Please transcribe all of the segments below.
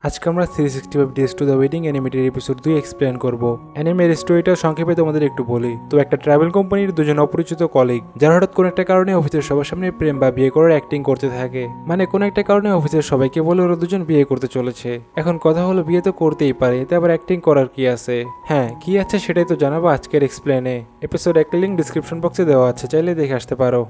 আজকে আমরা 365 days to the wedding animated episode 2 explain করব। অ্যানিমের স্টোরিটা সংক্ষেপে তোমাদের একটু বলি। তো একটা ট্রাভেল কোম্পানির দুজন অপরিচিত কলিগ, যারা হঠাৎ কোনো একটা কারণে অফিসের সবার সামনে প্রেম বা বিয়ে করার অ্যাক্টিং করতে থাকে। মানে কোনো একটা কারণে অফিসের সবাইকে বলে ওরা দুজন বিয়ে করতে চলেছে। এখন কথা হলো বিয়ে তো করতেই পারে, এতে আবার অ্যাক্টিং করার কি আছে? হ্যাঁ, কি আছে সেটাই তো জানাবো আজকের এক্সপ্লেনে। এপিসোড একটা লিঙ্ক ডিসক্রিপশন বক্সে দেওয়া আছে, চাইলে দেখে আসতে পারো।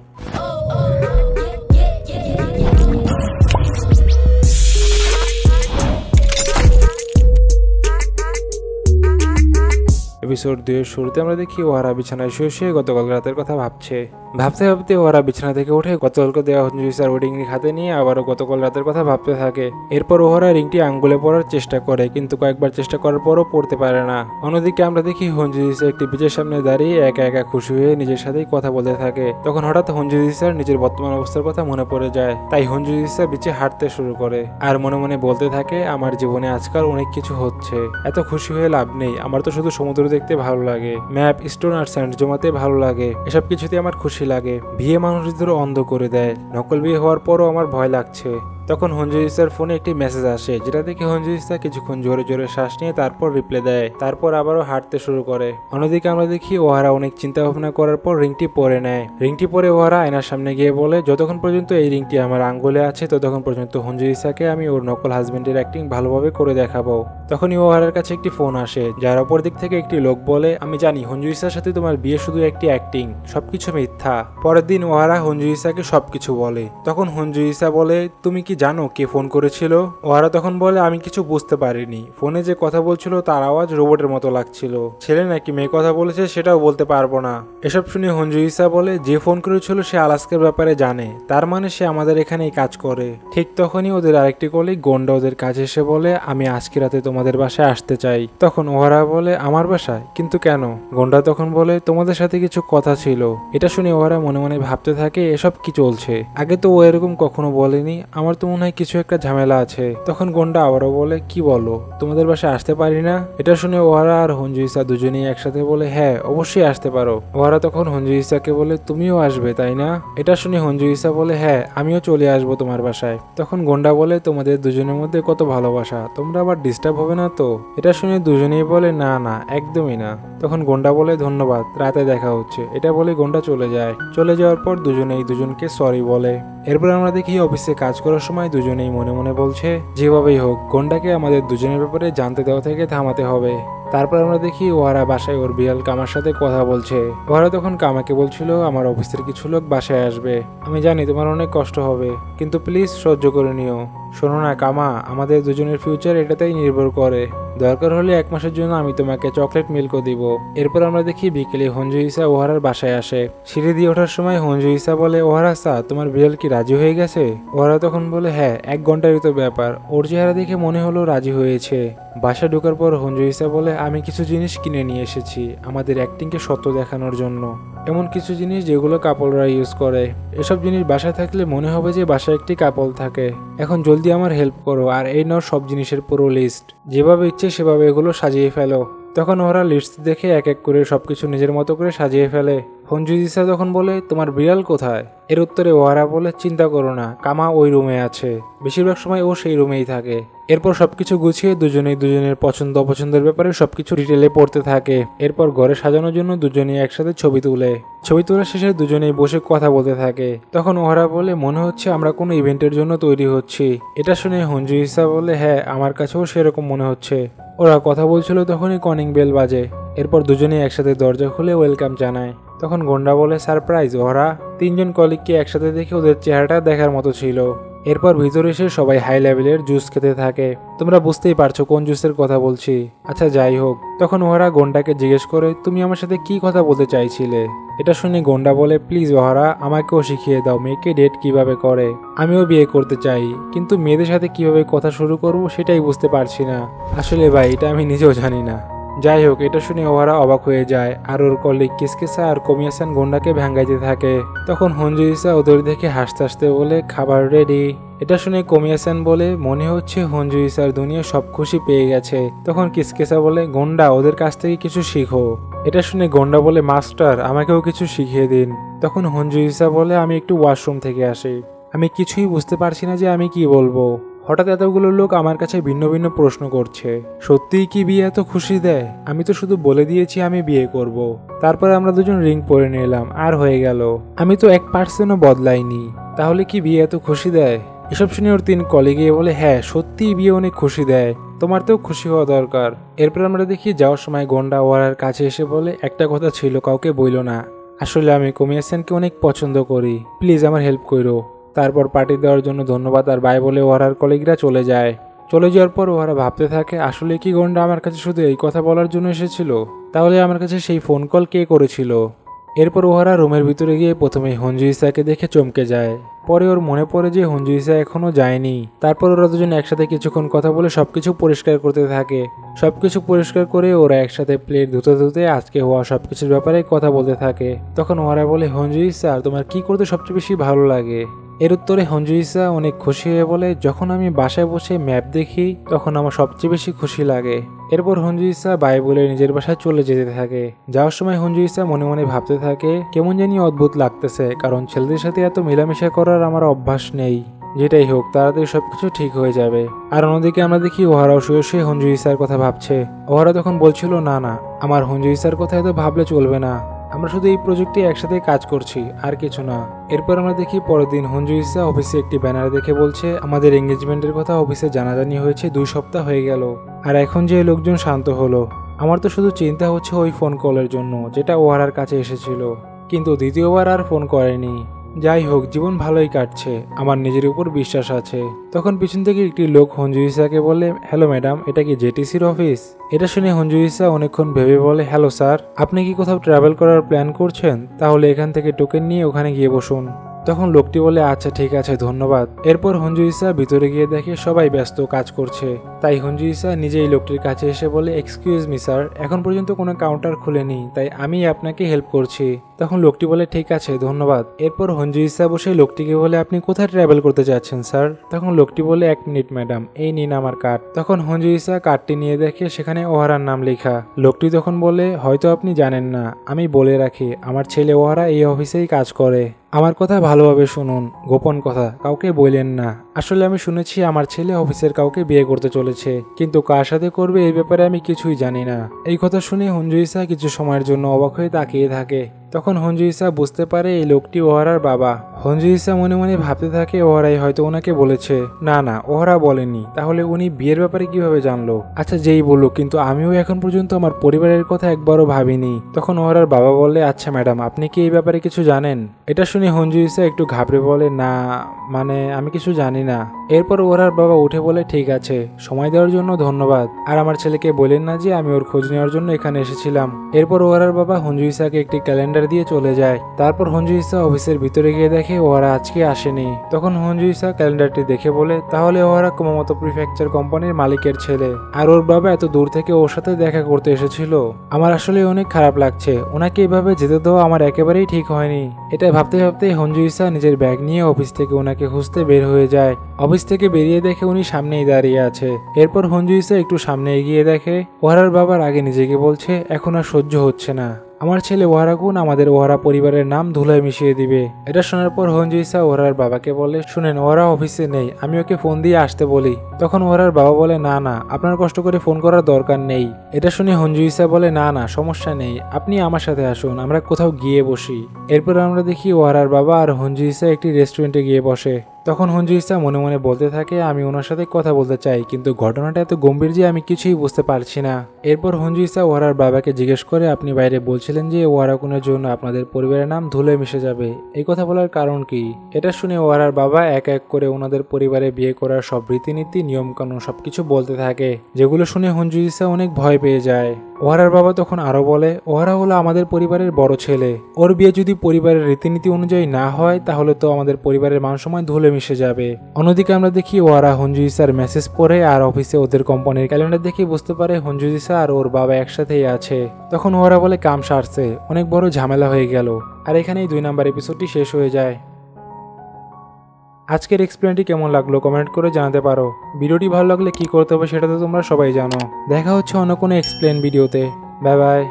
এপিসোড 2 এর শুরুতে আমরা দেখি ওহারা বিছানায় শুয়ে শুয়ে গতকাল রাতের কথা ভাবছে। ভাবতে ভাবতে ওহারা বিছানা থেকে উঠে গতকালকে দেওয়া হঞ্জুইসার ওয়েডিং রিং হাতে নিয়ে আবারও গতকাল রাতের কথা ভাবতে থাকে। এরপর ওহারা রিংটি আঙ্গুলে পরার চেষ্টা করে, কিন্তু কয়েকবার চেষ্টা করার পরও পড়তে পারে না। অন্যদিকে আমরা দেখি হঞ্জুইসা একটি বিচের সামনে দাঁড়িয়ে একা একা খুশি হয়ে নিজের সাথেই কথা বলতে থাকে। তখন হঠাৎ হঞ্জুইসার নিজের বর্তমান অবস্থার কথা মনে পড়ে যায়। তাই হঞ্জুইসা বিচে হাঁটতে শুরু করে আর মনে মনে বলতে থাকে, আমার জীবনে আজকাল অনেক কিছু হচ্ছে, এত খুশি হয়ে লাভ নেই। আমার তো শুধু সমুদ্র দেখতে ভালো লাগে, ম্যাপ, স্টোন আর স্যান্ড জমাতে ভালো লাগে, এসব কিছুতে আমার খুশি লাগে। বিয়ে মানুষদের অন্ধ করে দেয়, নকল বিয়ে হওয়ার পরও আমার ভয় লাগছে। তখন হঞ্জুইসার ফোনে একটি মেসেজ আসে, যেটা দেখে হঞ্জুইসা কিছুক্ষণ জোরে জোরে শ্বাস নিয়ে তারপর রিপ্লাই দেয়। তারপর আবারও হাঁটতে শুরু করে। অন্যদিকে আমরা দেখি ওহারা অনেক চিন্তা ভাবনা করার পর রিংটি পরে নেয়। রিংটি পরে ওহারা আয়নার সামনে গিয়ে বলে, যতক্ষণ পর্যন্ত এই রিংটি আমার আঙ্গুলে আছে ততক্ষণ পর্যন্ত হঞ্জুইসাকে আমি ওর নকল হাজবেন্ডের অ্যাক্টিং ভালোভাবে করে দেখাবো। তখনই ওহারার কাছে একটি ফোন আসে, যার অপর দিক থেকে একটি লোক বলে, আমি জানি হঞ্জুইসার সাথে তোমার বিয়ে শুধু একটি অ্যাক্টিং, সবকিছু মিথ্যা। পরের দিন ওহারা হঞ্জুইসাকে সবকিছু বলে। তখন হঞ্জুইসা বলে, তুমি কি জানো কে ফোন করেছিল? ওহারা তখন বলে, আমি কিছু বুঝতে পারিনি, ফোনে যে কথা বলছিল তার আওয়াজ রোবটের মতো লাগছিল, ছেলে নাকি মেয়ে কথা বলেছে সেটাও বলতে পারবো না। এসব শুনে হঞ্জুইসা বলে, যে ফোন করেছিল সে আলাস্কার ব্যাপারে জানে, তার মানে সে আমাদের এখানেই কাজ করে। ঠিক তখনই ওদের আরেকটি কলিগ গন্ডা ওদের কাছে এসে বলে, আমি আজকে রাতে তোমাদের বাসায় আসতে চাই। তখন ওহারা বলে, আমার বাসায়? কিন্তু কেন? গন্ডা তখন বলে, তোমাদের সাথে কিছু কথা ছিল। এটা শুনে ওহারা মনে মনে ভাবতে থাকে, এসব কি চলছে? আগে তো ও এরকম কখনো বলেনি, আমার তো মনে হয় কিছু একটা ঝামেলা আছে। তখন গন্ডা আবারও বলে, কি বলো, তোমাদের বাসায় আসতে পারি না? এটা শুনে ওহারা আর হঞ্জুইসা দুজনেই একসাথে বলে, হ্যাঁ অবশ্যই আসতে পারো। ওহারা তখন হঞ্জুইসাকে বলে, তুমিও আসবে তাই না? এটা শুনে হঞ্জুইসা বলে, হ্যাঁ আমিও চলে আসবো তোমার বাসায়। তখন গন্ডা বলে, তোমাদের দুজনের মধ্যে কত ভালোবাসা, তোমরা আবার ডিস্টার্ব হবে না তো? এটা শুনে দুজনেই বলে, না না একদমই না। তখন গন্ডা বলে, ধন্যবাদ, রাতে দেখা হচ্ছে। এটা বলে গন্ডা চলে যায়। চলে যাওয়ার পর দুজনেই দুজনকে সরি বলে। এরপর আমরা দেখি অফিসে কাজ করার সময় দুজনেই মনে মনে বলছে, যেভাবেই হোক গন্ডাকে আমাদের দুজনের ব্যাপারে জানতে দেওয়া থেকে থামাতে হবে। তারপর আমরা দেখি ওহারা বাসায় ওর বিড়াল কামার সাথে কথা বলছে। ওহারা তখন কামাকে বলছিল, আমার অফিসের কিছু লোক বাসায় আসবে, আমি জানি তোমার অনেক কষ্ট হবে, কিন্তু প্লিজ সহ্য করে নিও। শোনো না কামা, আমাদের দুজনের ফিউচার এটাতেই নির্ভর করে, দরকার হলে 1 মাসের জন্য আমি তোমাকে চকলেট মিল্কও দিব। এরপর আমরা দেখি বিকেলে হঞ্জুইসা ওহারার বাসায় আসে। সিঁড়ি দিয়ে ওঠার সময় হঞ্জুইসা বলে, ওহারা স্যার তোমার বিড়াল কি রাজি হয়ে গেছে? ওহারা তখন বলে, হ্যাঁ 1 ঘন্টারই তো ব্যাপার, ওর চেহারা দেখে মনে হলো রাজি হয়েছে। বাসা ঢোকার পর হঞ্জুইসা বলে, আমি কিছু জিনিস কিনে নিয়ে এসেছি আমাদের অ্যাক্টিংকে সত্য দেখানোর জন্য, এমন কিছু জিনিস যেগুলো কাপলরা ইউজ করে। এসব জিনিস বাসায় থাকলে মনে হবে যে বাসায় একটি কাপল থাকে। এখন জলদি আমার হেল্প করো আর এই নাও সব জিনিসের পুরো লিস্ট, যেভাবে ইচ্ছে সেভাবে এগুলো সাজিয়ে ফেলো। তখন ওরা লিস্ট দেখে এক এক করে সবকিছু নিজের মতো করে সাজিয়ে ফেলে। হঞ্জুইসা তখন বলে, তোমার বিড়াল কোথায়? এর উত্তরে ওহারা বলে, চিন্তা করো না, কামা ওই রুমে আছে, বেশিরভাগ সময় ও সেই রুমেই থাকে। এরপর সবকিছু গুছিয়ে দুজনেই দুজনের পছন্দ অপছন্দের ব্যাপারে সবকিছু ডিটেলে পড়তে থাকে। এরপর ঘরে সাজানোর জন্য দুজনেই একসাথে ছবি তোলার শেষে দুজনেই বসে কথা বলতে থাকে। তখন ওহারা বলে, মনে হচ্ছে আমরা কোনো ইভেন্টের জন্য তৈরি হচ্ছি। এটা শুনে হঞ্জুইসা বলে, হ্যাঁ আমার কাছেও সেরকম মনে হচ্ছে। ওরা কথা বলছিল তখনই কলিং বেল বাজে। এরপর দুজনেই একসাথে দরজা খুলে ওয়েলকাম জানায়। তখন গন্ডা বলে, সারপ্রাইজ। ওরা 3 জন কলিগকে একসাথে দেখে ওদের চেহারাটা দেখার মতো ছিল। এরপর ভিতরে এসে সবাই হাই লেভেলের জুস খেতে থাকে। তোমরা বুঝতেই পারছো কোন জুসের কথা বলছি। আচ্ছা যাই হোক, তখন ওহারা গন্ডাকে জিজ্ঞেস করে, তুমি আমার সাথে কি কথা বলতে চাইছিলে? এটা শুনে গন্ডা বলে, প্লিজ ওহারা আমাকেও শিখিয়ে দাও মেয়েকে ডেট কিভাবে করে, আমিও বিয়ে করতে চাই, কিন্তু মেয়েদের সাথে কিভাবে কথা শুরু করব সেটাই বুঝতে পারছি না। আসলে ভাই এটা আমি নিজেও জানি না। যাই হোক, এটা শুনে ওহারা অবাক হয়ে যায় আর ওর কলিগ কিসকিসা আর কমিয়াসান গন্ডাকে ভ্যাঙ্গাইতে থাকে। তখন হঞ্জুইসা ওদের দেখে হাসতে হাসতে বলে, খাবার রেডি। এটা শুনে কমিয়াসান বলে, মনে হচ্ছে হঞ্জুইসার দুনিয়া সব খুশি পেয়ে গেছে। তখন কিসকিসা বলে, গন্ডা ওদের কাছ থেকে কিছু শিখো। এটা শুনে গন্ডা বলে, মাস্টার আমাকেও কিছু শিখিয়ে দিন। তখন হঞ্জুইসা বলে, আমি একটু ওয়াশরুম থেকে আসি, আমি কিছুই বুঝতে পারছি না যে আমি কি বলবো। হঠাৎ এতগুলো লোক আমার কাছে ভিন্ন ভিন্ন প্রশ্ন করছে, সত্যিই কি বিয়ে এত খুশি দেয়? আমি তো শুধু বলে দিয়েছি আমি বিয়ে করব। তারপরে আমরা দুজন রিং পরে নিলাম আর হয়ে গেল। আমি তো 1%ও বদলাইনি, তাহলে কি বিয়ে এত খুশি দেয়? এসব শুনে ওর 3 কলিগে বলে, হ্যাঁ সত্যিই বিয়ে অনেক খুশি দেয়, তোমার তো খুশি হওয়া দরকার। এরপর আমরা দেখি যাওয়ার সময় গন্ডা ওয়ারার কাছে এসে বলে, একটা কথা ছিল কাউকে বইল না, আসলে আমি কমিয়াসেনকে অনেক পছন্দ করি, প্লিজ আমার হেল্প করো। তারপর পার্টি দেওয়ার জন্য ধন্যবাদ আর বাই বলে ওহারার কলিগরা চলে যায়। চলে যাওয়ার পর ওহারা ভাবতে থাকে, আসলে কি গন্ডা আমার কাছে শুধু এই কথা বলার জন্য এসেছিল? তাহলে আমার কাছে সেই ফোন কল কে করেছিল? এরপর ওহারা রুমের ভিতরে গিয়ে প্রথমে হঞ্জুইসাকে দেখে চমকে যায়। পরে ওর মনে পড়ে যে হঞ্জুইসা এখনো যায়নি। তারপর ওরা দুজন একসাথে কিছুক্ষণ কথা বলে সবকিছু পরিষ্কার করতে থাকে। সবকিছু পরিষ্কার করে ওরা একসাথে প্লেট ধুতে ধুতে আজকে হওয়া সবকিছুর ব্যাপারে কথা বলতে থাকে। তখন ওরা বলে, হঞ্জুইসা তোমার কি করতে সবচেয়ে বেশি ভালো লাগে? এর উত্তরে হঞ্জুইসা অনেক খুশি হয়ে বলে, যখন আমি বাসায় বসে ম্যাপ দেখি তখন আমার সবচেয়ে বেশি খুশি লাগে। এরপর হঞ্জুইসা বাই বলে নিজের বাসায় চলে যেতে থাকে। যাওয়ার সময় হঞ্জুইসা মনে মনে ভাবতে থাকে, কেমন জানি অদ্ভুত লাগতেছে, কারণ ছেলেদের সাথে এত মেলামেশা করার আমার অভ্যাস নেই। যেটাই হোক, তাড়াতাড়ি সবকিছু ঠিক হয়ে যাবে। আর অন্যদিকে আমরা দেখি ওহারাও শুয়ে শুয়ে হঞ্জুইসার কথা ভাবছে। ওহারা তখন বলছিল, না না, আমার হঞ্জুইসার কথা এত ভাবলে চলবে না, আমরা শুধু এই প্রজেক্টে একসাথে কাজ করছি, আর কিছু না। এরপর আমরা দেখি পরের দিন হঞ্জুইসা অফিসে একটি ব্যানার দেখে বলছে, আমাদের এঙ্গেজমেন্টের কথা অফিসে জানাজানি হয়েছে 2 সপ্তাহ হয়ে গেল, আর এখন যে লোকজন শান্ত হলো। আমার তো শুধু চিন্তা হচ্ছে ওই ফোন কলের জন্য যেটা ওহারার কাছে এসেছিল, কিন্তু দ্বিতীয়বার আর ফোন করেনি। যাই হোক, জীবন ভালোই কাটছে, আমার নিজের উপর বিশ্বাস আছে। তখন পিছন থেকে একটি লোক হঞ্জুইসাকে বলে, হ্যালো ম্যাডাম, এটা কি জেটিসির অফিস? এটা শুনে হঞ্জুইসা অনেকক্ষণ ভেবে বলে, হ্যালো স্যার, আপনি কি কোথাও ট্রাভেল করার প্ল্যান করছেন? তাহলে এখান থেকে টোকেন নিয়ে ওখানে গিয়ে বসুন। তখন লোকটি বলে, আচ্ছা ঠিক আছে, ধন্যবাদ। এরপর হঞ্জুইসা ভিতরে গিয়ে দেখে সবাই ব্যস্ত কাজ করছে। তাই হঞ্জুইসা নিজেই লোকটির কাছে এসে বলে, এক্সকিউজ মি স্যার, এখন পর্যন্ত কোনো কাউন্টার খুলেনি, তাই আমি আপনাকে হেল্প করছি। তখন লোকটি বলে, ঠিক আছে, ধন্যবাদ। এরপর হঞ্জুইসা বসে লোকটিকে বলে, আপনি কোথায় ট্রাভেল করতে চাচ্ছেন স্যার? তখন লোকটি বলে, 1 মিনিট ম্যাডাম, এই নিন আমার কার্ড। তখন হঞ্জুইসা কার্ডটি নিয়ে দেখে সেখানে ওহারার নাম লেখা। লোকটি তখন বলে, হয়তো আপনি জানেন না, আমি বলে রাখি, আমার ছেলে ওহারা এই অফিসেই কাজ করে। আমার কথা ভালোভাবে শুনুন, গোপন কথা কাউকে বললেন না। আসলে আমি শুনেছি আমার ছেলে অফিসের কাউকে বিয়ে করতে চলেছে, কিন্তু কার সাথে করবে এই ব্যাপারে আমি কিছুই জানি না। এই কথা শুনে হঞ্জুইসা কিছু সময়ের জন্য অবাক হয়ে তাকিয়ে থাকে। তখন হঞ্জুইসা বুঝতে পারে এই লোকটি ওহারার বাবা। হঞ্জুইসা মনে মনে ভাবতে থাকে, ওহারাই হয়তো ওনাকে বলেছে। না না, ওহারা বলেনি, তাহলে উনি বিয়ের ব্যাপারে কিভাবে জানলো? আচ্ছা যেই বলুক, কিন্তু আমিও এখন পর্যন্ত আমার পরিবারের কথা একবারও ভাবিনি। তখন ওহারার বাবা বলে, আচ্ছা ম্যাডাম, আপনি কি এই ব্যাপারে কিছু জানেন? এটা শুনে হঞ্জুইসা একটু ঘাবড়ে বলে, না মানে আমি কিছু জানি না। এরপর ওহারার বাবা উঠে বলে, ঠিক আছে, সময় দেওয়ার জন্য ধন্যবাদ, আর আমার ছেলেকে বলেন না যে আমি ওর খোঁজ নেওয়ার জন্য এখানে এসেছিলাম। এরপর ওহারার বাবা হঞ্জুইসাকে একটি ক্যালেন্ডার দিয়ে চলে যায়। তারপর হঞ্জুইসা অফিসের ভিতরে গিয়ে দেখে ওহারা আজকে আসেনি। তখন হঞ্জুইসা ক্যালেন্ডারটি দেখে বলে, তাহলে ওহারা কুমামোতো প্রিফেকচার কোম্পানির মালিকের ছেলে, আর ওর বাবা এত দূর থেকে ওর সাথে দেখা করতে এসেছিল। আমার আসলে অনেক খারাপ লাগছে, ওনাকে এভাবে যেতে দেওয়া আমার একেবারেই ঠিক হয়নি। এটা ভাবতে ভাবতে হঞ্জুইসা নিজের ব্যাগ নিয়ে অফিস থেকে ওনাকে খুঁজতে বের হয়ে যায়। অফিস থেকে বেরিয়ে দেখে উনি সামনেই দাঁড়িয়ে আছে। এরপর হঞ্জুইসা একটু সামনে এগিয়ে দেখে ওহারার বাবার আগে নিজেকে বলছে, এখন আর সহ্য হচ্ছে না, আমার ছেলে ওহারা গুণ আমাদের ওহারা পরিবারের নাম ধুলায় মিশিয়ে দিবে। এটা শোনার পর হঞ্জুইসা ওহারার বাবাকে বলে, শুনেন, ওহারা অফিসে নেই, আমি ওকে ফোন দিয়ে আসতে বলি। তখন ওহারার বাবা বলে, না না, আপনার কষ্ট করে ফোন করার দরকার নেই। এটা শুনে হঞ্জুইসা বলে, না না, সমস্যা নেই, আপনি আমার সাথে আসুন, আমরা কোথাও গিয়ে বসি। এরপর আমরা দেখি ওহারার বাবা আর হঞ্জুইসা একটি রেস্টুরেন্টে গিয়ে বসে। তখন হঞ্জুইসা মনে মনে বলতে থাকে, আমি ওনার সাথে কথা বলতে চাই, কিন্তু ঘটনাটা এত গম্ভীর যে আমি কিছুই বুঝতে পারছি না। এরপর হঞ্জুইসা ওহারার বাবাকে জিজ্ঞেস করে, আপনি বাইরে বলছিলেন যে ওহারা কোনের জন্য আপনাদের পরিবারের নাম ধুলে মিশে যাবে, এই কথা বলার কারণ কি? এটা শুনে ওহারার বাবা এক এক করে ওনাদের পরিবারে বিয়ে করার সব রীতিনীতি, নিয়মকানুন সবকিছু বলতে থাকে, যেগুলো শুনে হঞ্জুইসা অনেক ভয় পেয়ে যায়। ওহারার বাবা তখন আরো বলে, ওহারা হলো আমাদের পরিবারের বড় ছেলে, ওর বিয়ে যদি পরিবারের রীতিনীতি অনুযায়ী না হয় তাহলে তো আমাদের পরিবারের মান সম্মান ধুলে মিশে যাবে। অন্যদিকে আমরা দেখি ওহারা হঞ্জুইসার মেসেজ পড়ে আর অফিসে ওদের কোম্পানির ক্যালেন্ডার দেখে বুঝতে পারে হঞ্জুইসা আর ওর বাবা একসাথেই আছে। তখন ওহারা বলে, কাম সারছে, অনেক বড় ঝামেলা হয়ে গেল। আর এখানেই 2 নাম্বার এপিসোডটি শেষ হয়ে যায়। আজকের এক্সপ্লেনটি কেমন লাগলো কমেন্ট করে জানাতে পারো। ভিডিওটি ভালো লাগলে কি করতে হবে সেটা তো তোমরা সবাই জানো। দেখা হচ্ছে অন্য কোনো এক্সপ্লেন ভিডিওতে। Bye bye.